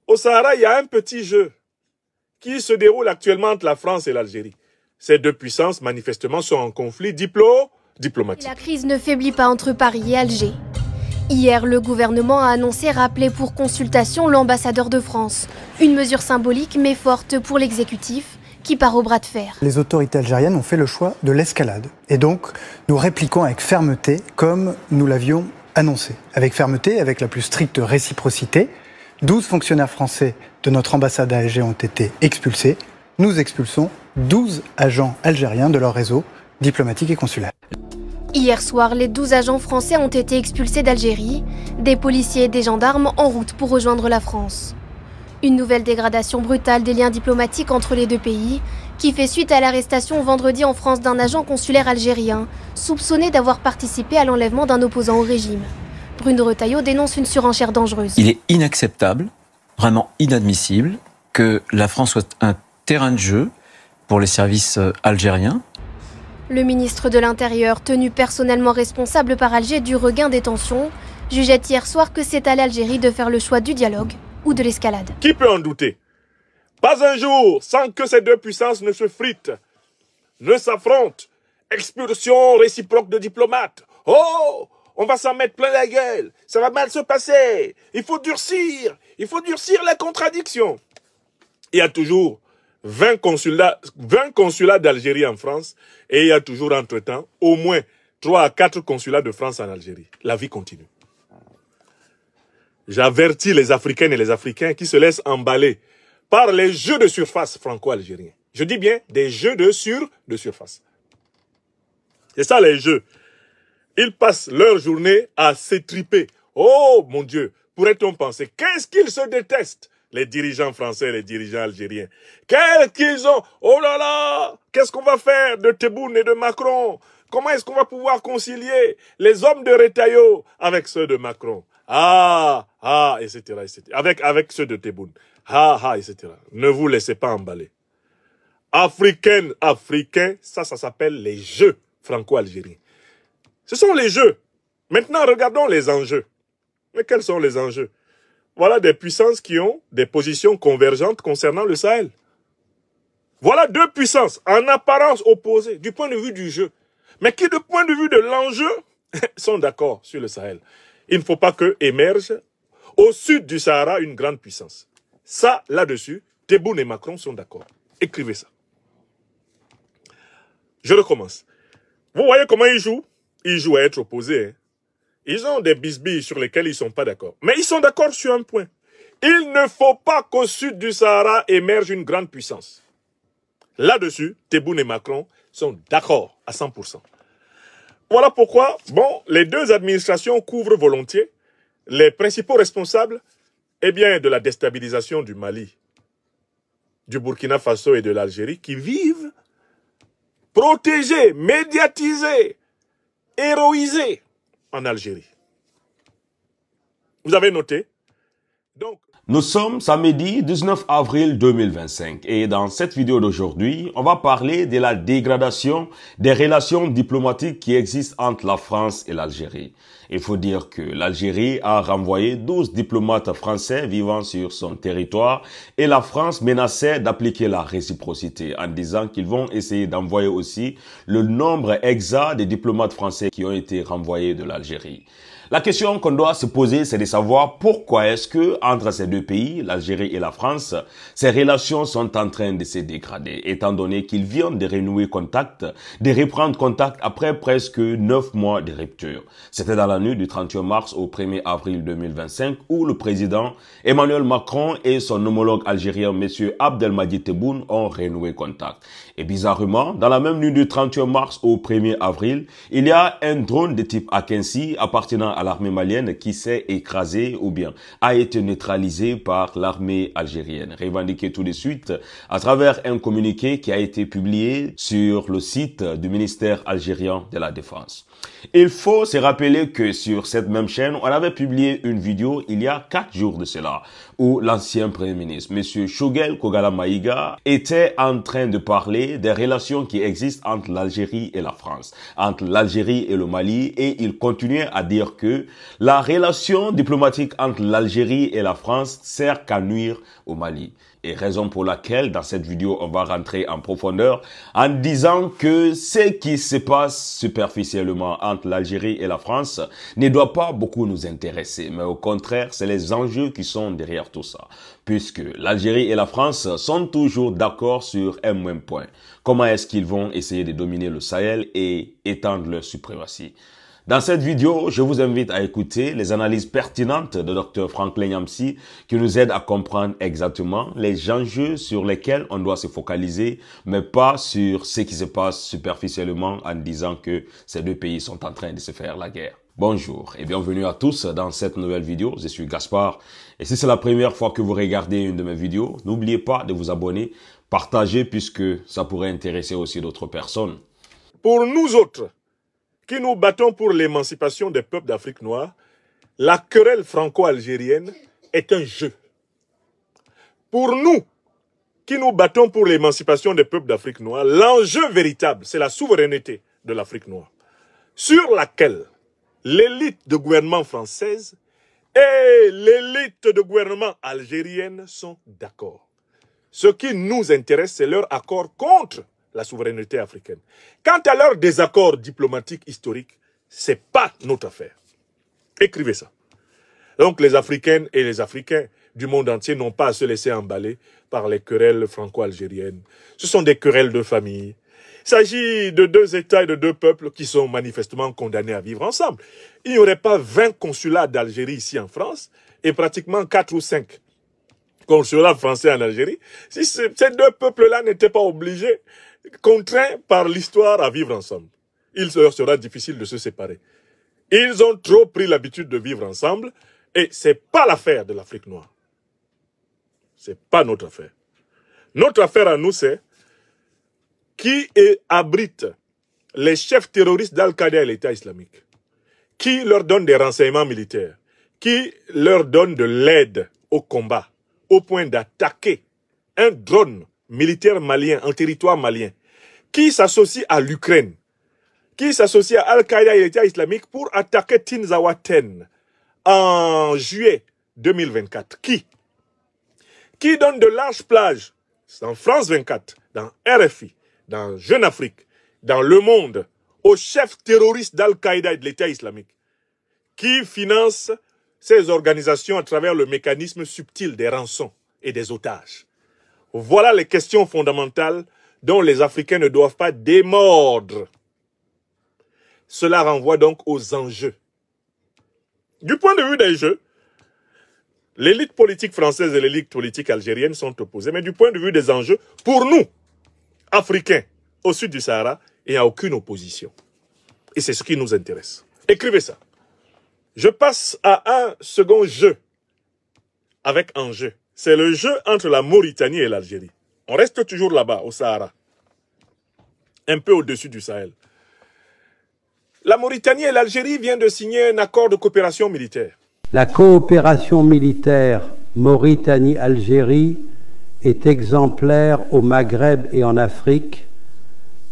Au Sahara, il y a un petit jeu qui se déroule actuellement entre la France et l'Algérie. Ces deux puissances, manifestement, sont en conflit diplomatique. La crise ne faiblit pas entre Paris et Alger. Hier, le gouvernement a annoncé rappeler pour consultation l'ambassadeur de France. Une mesure symbolique mais forte pour l'exécutif qui part au bras de fer. Les autorités algériennes ont fait le choix de l'escalade. Et donc, nous répliquons avec fermeté comme nous l'avions annoncé. Avec fermeté, avec la plus stricte réciprocité. 12 fonctionnaires français de notre ambassade à Alger ont été expulsés. Nous expulsons 12 agents algériens de leur réseau diplomatique et consulaire. Hier soir, les 12 agents français ont été expulsés d'Algérie, des policiers et des gendarmes en route pour rejoindre la France. Une nouvelle dégradation brutale des liens diplomatiques entre les deux pays, qui fait suite à l'arrestation vendredi en France d'un agent consulaire algérien, soupçonné d'avoir participé à l'enlèvement d'un opposant au régime. Bruno Retailleau dénonce une surenchère dangereuse. Il est inacceptable, vraiment inadmissible, que la France soit un terrain de jeu pour les services algériens. Le ministre de l'Intérieur, tenu personnellement responsable par Alger du regain des tensions, jugeait hier soir que c'est à l'Algérie de faire le choix du dialogue ou de l'escalade. Qui peut en douter? Pas un jour sans que ces deux puissances ne se fritent, ne s'affrontent. Expulsion réciproque de diplomates. Oh, on va s'en mettre plein la gueule. Ça va mal se passer. Il faut durcir la contradiction. Il y a toujours 20 consulats d'Algérie en France et il y a toujours entre-temps au moins 3 à 4 consulats de France en Algérie. La vie continue. J'avertis les Africaines et les Africains qui se laissent emballer par les jeux de surface franco-algériens. Je dis bien des jeux de surface. C'est ça les jeux. Ils passent leur journée à s'étriper. Oh mon Dieu, pourrait-on penser, qu'est-ce qu'ils se détestent, les dirigeants français et les dirigeants algériens. Qu'est-ce qu'ils ont? Oh là là, qu'est-ce qu'on va faire de Tebboune et de Macron? Comment est-ce qu'on va pouvoir concilier les hommes de Retailleau avec ceux de Macron? Etc. Avec ceux de Tebboune. Etc. Ne vous laissez pas emballer. Africains, ça s'appelle les jeux franco-algériens. Ce sont les jeux. Maintenant, regardons les enjeux. Mais quels sont les enjeux? Voilà des puissances qui ont des positions convergentes concernant le Sahel. Voilà deux puissances en apparence opposées du point de vue du jeu, mais qui, du point de vue de l'enjeu, sont d'accord sur le Sahel. Il ne faut pas que émerge au sud du Sahara une grande puissance. Ça, là-dessus, Tebboune et Macron sont d'accord. Écrivez ça. Je recommence. Vous voyez comment ils jouent? Ils jouent à être opposés. Hein. Ils ont des bisbilles sur lesquels ils ne sont pas d'accord. Mais ils sont d'accord sur un point. Il ne faut pas qu'au sud du Sahara émerge une grande puissance. Là-dessus, Tebboune et Macron sont d'accord à 100%. Voilà pourquoi, les deux administrations couvrent volontiers les principaux responsables de la déstabilisation du Mali, du Burkina Faso et de l'Algérie qui vivent protégés, médiatisés, héroïsés en Algérie. Vous avez noté? Donc, nous sommes samedi 19 avril 2025 et dans cette vidéo d'aujourd'hui, on va parler de la dégradation des relations diplomatiques qui existent entre la France et l'Algérie. Il faut dire que l'Algérie a renvoyé 12 diplomates français vivant sur son territoire et la France menaçait d'appliquer la réciprocité en disant qu'ils vont essayer d'envoyer aussi le nombre exact des diplomates français qui ont été renvoyés de l'Algérie. La question qu'on doit se poser, c'est de savoir pourquoi est-ce que entre ces deux pays, l'Algérie et la France, ces relations sont en train de se dégrader, étant donné qu'ils viennent de renouer contact, de reprendre contact après presque 9 mois de rupture. C'était dans la nuit du 31 mars au 1er avril 2025 où le président Emmanuel Macron et son homologue algérien M. Abdelmadjid Tebboune ont renoué contact. Et bizarrement, dans la même nuit du 31 mars au 1er avril, il y a un drone de type Akinci appartenant à l'armée malienne qui s'est écrasé ou bien a été neutralisé par l'armée algérienne. Revendiqué tout de suite à travers un communiqué qui a été publié sur le site du ministère algérien de la Défense. Il faut se rappeler que sur cette même chaîne, on avait publié une vidéo il y a 4 jours de cela, où l'ancien Premier ministre, M. Choguel Kogala Maïga, était en train de parler des relations qui existent entre l'Algérie et la France, entre l'Algérie et le Mali, et il continuait à dire que la relation diplomatique entre l'Algérie et la France sert qu'à nuire au Mali. Et raison pour laquelle, dans cette vidéo, on va rentrer en profondeur en disant que ce qui se passe superficiellement entre l'Algérie et la France ne doit pas beaucoup nous intéresser. Mais au contraire, c'est les enjeux qui sont derrière tout ça. Puisque l'Algérie et la France sont toujours d'accord sur un même point. Comment est-ce qu'ils vont essayer de dominer le Sahel et étendre leur suprématie? Dans cette vidéo, je vous invite à écouter les analyses pertinentes de Dr Franklin Yamsi qui nous aident à comprendre exactement les enjeux sur lesquels on doit se focaliser, mais pas sur ce qui se passe superficiellement en disant que ces deux pays sont en train de se faire la guerre. Bonjour et bienvenue à tous dans cette nouvelle vidéo. Je suis Gaspard et si c'est la première fois que vous regardez une de mes vidéos, n'oubliez pas de vous abonner, partager puisque ça pourrait intéresser aussi d'autres personnes. Pour nous autres, qui nous battons pour l'émancipation des peuples d'Afrique noire, la querelle franco-algérienne est un jeu. Pour nous, qui nous battons pour l'émancipation des peuples d'Afrique noire, l'enjeu véritable, c'est la souveraineté de l'Afrique noire, sur laquelle l'élite de gouvernement française et l'élite de gouvernement algérienne sont d'accord. Ce qui nous intéresse, c'est leur accord contre la souveraineté africaine. Quant à leur désaccord diplomatique historique, ce n'est pas notre affaire. Écrivez ça. Donc les Africaines et les Africains du monde entier n'ont pas à se laisser emballer par les querelles franco-algériennes. Ce sont des querelles de famille. Il s'agit de deux États et de deux peuples qui sont manifestement condamnés à vivre ensemble. Il n'y aurait pas 20 consulats d'Algérie ici en France et pratiquement 4 ou 5 consulats français en Algérie si ces deux peuples-là n'étaient pas obligés, contraints par l'histoire à vivre ensemble. Il leur sera difficile de se séparer. Ils ont trop pris l'habitude de vivre ensemble et ce n'est pas l'affaire de l'Afrique noire. Ce n'est pas notre affaire. Notre affaire à nous, c'est qui abrite les chefs terroristes d'Al-Qaïda et l'État islamique, qui leur donne des renseignements militaires, qui leur donne de l'aide au combat, au point d'attaquer un drone militaire malien en territoire malien, qui s'associe à l'Ukraine, qui s'associe à Al-Qaïda et l'État islamique pour attaquer Tinzaouaten en juillet 2024. Qui donne de larges plages dans France 24, dans RFI, dans Jeune Afrique, dans Le Monde, aux chefs terroristes d'Al-Qaïda et de l'État islamique, qui finance ces organisations à travers le mécanisme subtil des rançons et des otages. Voilà les questions fondamentales dont les Africains ne doivent pas démordre. Cela renvoie donc aux enjeux. Du point de vue des jeux, l'élite politique française et l'élite politique algérienne sont opposées, mais du point de vue des enjeux, pour nous, Africains, au sud du Sahara, il n'y a aucune opposition. Et c'est ce qui nous intéresse. Écrivez ça. Je passe à un second jeu avec enjeu. C'est le jeu entre la Mauritanie et l'Algérie. On reste toujours là-bas, au Sahara. Un peu au-dessus du Sahel. La Mauritanie et l'Algérie viennent de signer un accord de coopération militaire. La coopération militaire Mauritanie-Algérie est exemplaire au Maghreb et en Afrique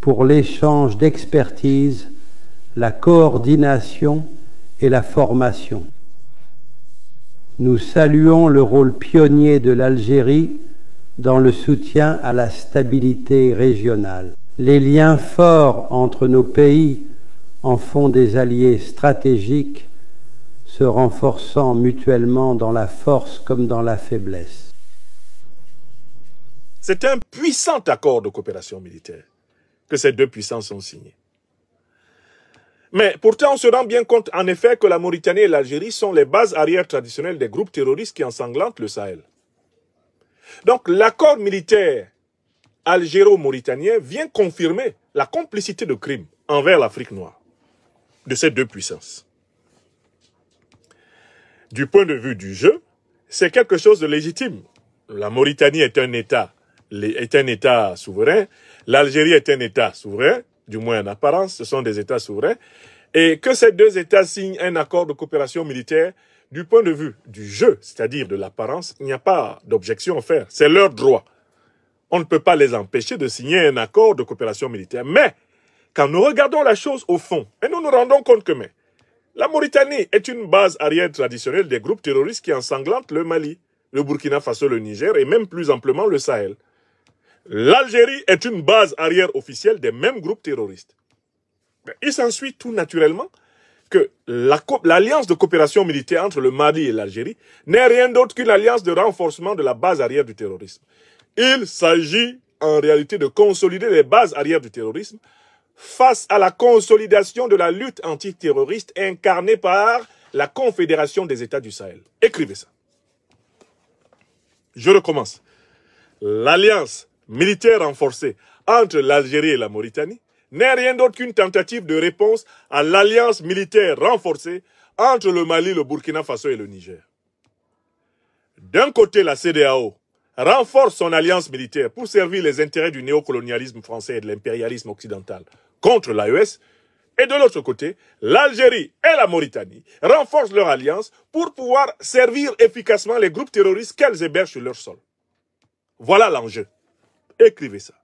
pour l'échange d'expertise, la coordination et la formation. Nous saluons le rôle pionnier de l'Algérie dans le soutien à la stabilité régionale. Les liens forts entre nos pays en font des alliés stratégiques, se renforçant mutuellement dans la force comme dans la faiblesse. C'est un puissant accord de coopération militaire que ces deux puissances ont signé. Mais pourtant, on se rend bien compte en effet que la Mauritanie et l'Algérie sont les bases arrières traditionnelles des groupes terroristes qui ensanglantent le Sahel. Donc l'accord militaire algéro-mauritanien vient confirmer la complicité de crimes envers l'Afrique noire de ces deux puissances. Du point de vue du jeu, c'est quelque chose de légitime. La Mauritanie est un État souverain, l'Algérie est un État souverain, du moins en apparence, ce sont des États souverains. et que ces deux États signent un accord de coopération militaire, du point de vue du jeu, c'est-à-dire de l'apparence, il n'y a pas d'objection à faire. C'est leur droit. On ne peut pas les empêcher de signer un accord de coopération militaire. Mais, quand nous regardons la chose au fond, et nous nous rendons compte que la Mauritanie est une base arrière traditionnelle des groupes terroristes qui ensanglantent le Mali, le Burkina Faso, le Niger et même plus amplement le Sahel. L'Algérie est une base arrière officielle des mêmes groupes terroristes. Il s'ensuit tout naturellement que l'alliance de coopération militaire entre le Mali et l'Algérie n'est rien d'autre qu'une alliance de renforcement de la base arrière du terrorisme. Il s'agit en réalité de consolider les bases arrière du terrorisme face à la consolidation de la lutte antiterroriste incarnée par la Confédération des États du Sahel. Écrivez ça. Je recommence. L'alliance militaire renforcée entre l'Algérie et la Mauritanie n'est rien d'autre qu'une tentative de réponse à l'alliance militaire renforcée entre le Mali, le Burkina Faso et le Niger. D'un côté, la CEDEAO renforce son alliance militaire pour servir les intérêts du néocolonialisme français et de l'impérialisme occidental contre l'AES, et de l'autre côté, l'Algérie et la Mauritanie renforcent leur alliance pour pouvoir servir efficacement les groupes terroristes qu'elles hébergent sur leur sol. Voilà l'enjeu. Écrivez ça.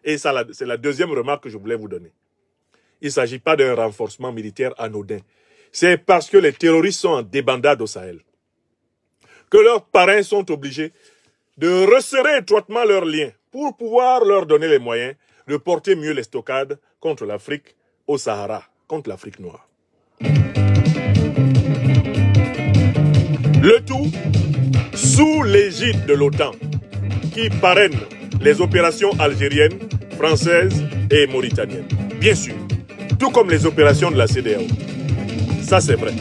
Et ça, c'est la deuxième remarque que je voulais vous donner. Il ne s'agit pas d'un renforcement militaire anodin. C'est parce que les terroristes sont en débandade au Sahel que leurs parrains sont obligés de resserrer étroitement leurs liens pour pouvoir leur donner les moyens de porter mieux les stockades contre l'Afrique au Sahara, contre l'Afrique noire. Le tout sous l'égide de l'OTAN qui parraine les opérations algériennes, françaises et mauritaniennes. Bien sûr, tout comme les opérations de la CEDEAO. Ça, c'est vrai.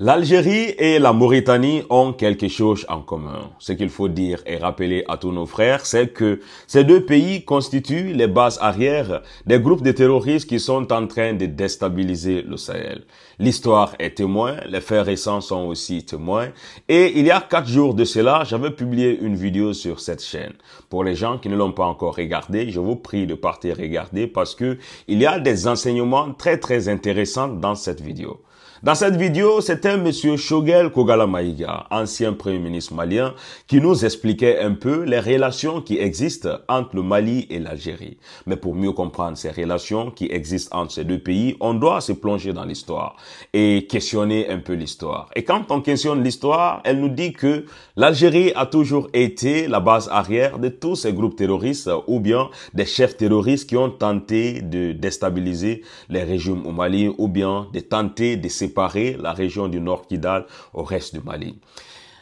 L'Algérie et la Mauritanie ont quelque chose en commun. Ce qu'il faut dire et rappeler à tous nos frères, c'est que ces deux pays constituent les bases arrières des groupes de terroristes qui sont en train de déstabiliser le Sahel. L'histoire est témoin, les faits récents sont aussi témoins. Et il y a 4 jours de cela, j'avais publié une vidéo sur cette chaîne. Pour les gens qui ne l'ont pas encore regardé, je vous prie de partir regarder parce que il y a des enseignements très intéressants dans cette vidéo. Dans cette vidéo, c'était monsieur Choguel Kogala Maïga, ancien premier ministre malien, qui nous expliquait un peu les relations qui existent entre le Mali et l'Algérie. Mais pour mieux comprendre ces relations qui existent entre ces deux pays, on doit se plonger dans l'histoire et questionner un peu l'histoire. Et quand on questionne l'histoire, elle nous dit que l'Algérie a toujours été la base arrière de tous ces groupes terroristes ou bien des chefs terroristes qui ont tenté de déstabiliser les régimes au Mali ou bien de tenter de séparer la région du Nord Kidal au reste du Mali.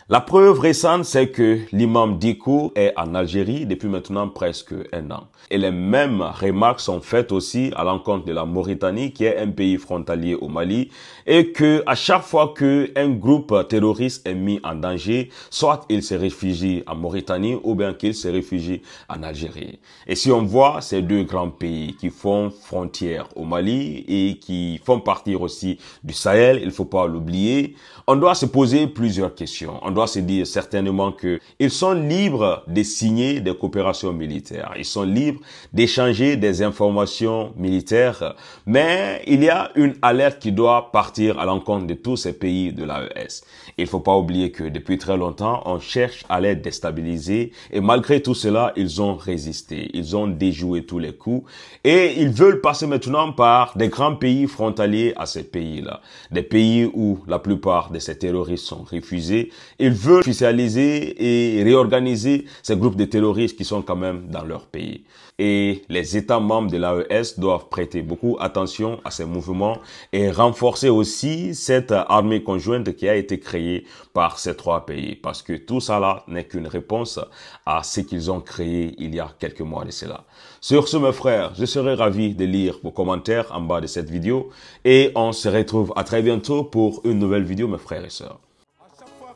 La preuve récente, c'est que l'imam Dicko est en Algérie depuis maintenant presque 1 an. Et les mêmes remarques sont faites aussi à l'encontre de la Mauritanie, qui est un pays frontalier au Mali, et que à chaque fois qu'un groupe terroriste est mis en danger, soit il se réfugie en Mauritanie ou bien qu'il se réfugie en Algérie. Et si on voit ces deux grands pays qui font frontière au Mali et qui font partie aussi du Sahel, il ne faut pas l'oublier, on doit se poser plusieurs questions. On doit se dire certainement que ils sont libres de signer des coopérations militaires. Ils sont libres d'échanger des informations militaires. Mais il y a une alerte qui doit partir à l'encontre de tous ces pays de l'AES. Il ne faut pas oublier que depuis très longtemps, on cherche à les déstabiliser. Et malgré tout cela, ils ont résisté. Ils ont déjoué tous les coups. Et ils veulent passer maintenant par des grands pays frontaliers à ces pays-là. Des pays où la plupart de ces terroristes sont refusés. Ils veulent officialiser et réorganiser ces groupes de terroristes qui sont quand même dans leur pays. Et les États membres de l'AES doivent prêter beaucoup attention à ces mouvements et renforcer aussi cette armée conjointe qui a été créée par ces 3 pays. Parce que tout ça là n'est qu'une réponse à ce qu'ils ont créé il y a quelques mois de cela. Sur ce, mes frères, je serai ravi de lire vos commentaires en bas de cette vidéo. Et on se retrouve à très bientôt pour une nouvelle vidéo, mes frères et sœurs.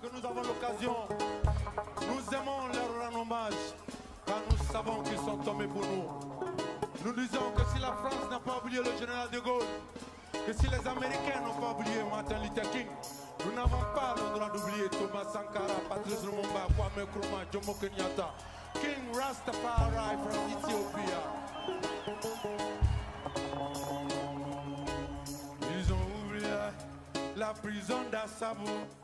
Nous avons l'occasion, nous aimons leur rendre hommage, car nous savons qu'ils sont tombés pour nous. Nous disons que si la France n'a pas oublié le général de Gaulle, que si les Américains n'ont pas oublié Martin Luther King, nous n'avons pas le droit d'oublier Thomas Sankara, Patrice Lumumba, Kwame Nkrumah, Jomo Kenyatta, King Rastafari from Ethiopia. prison d'Assabo.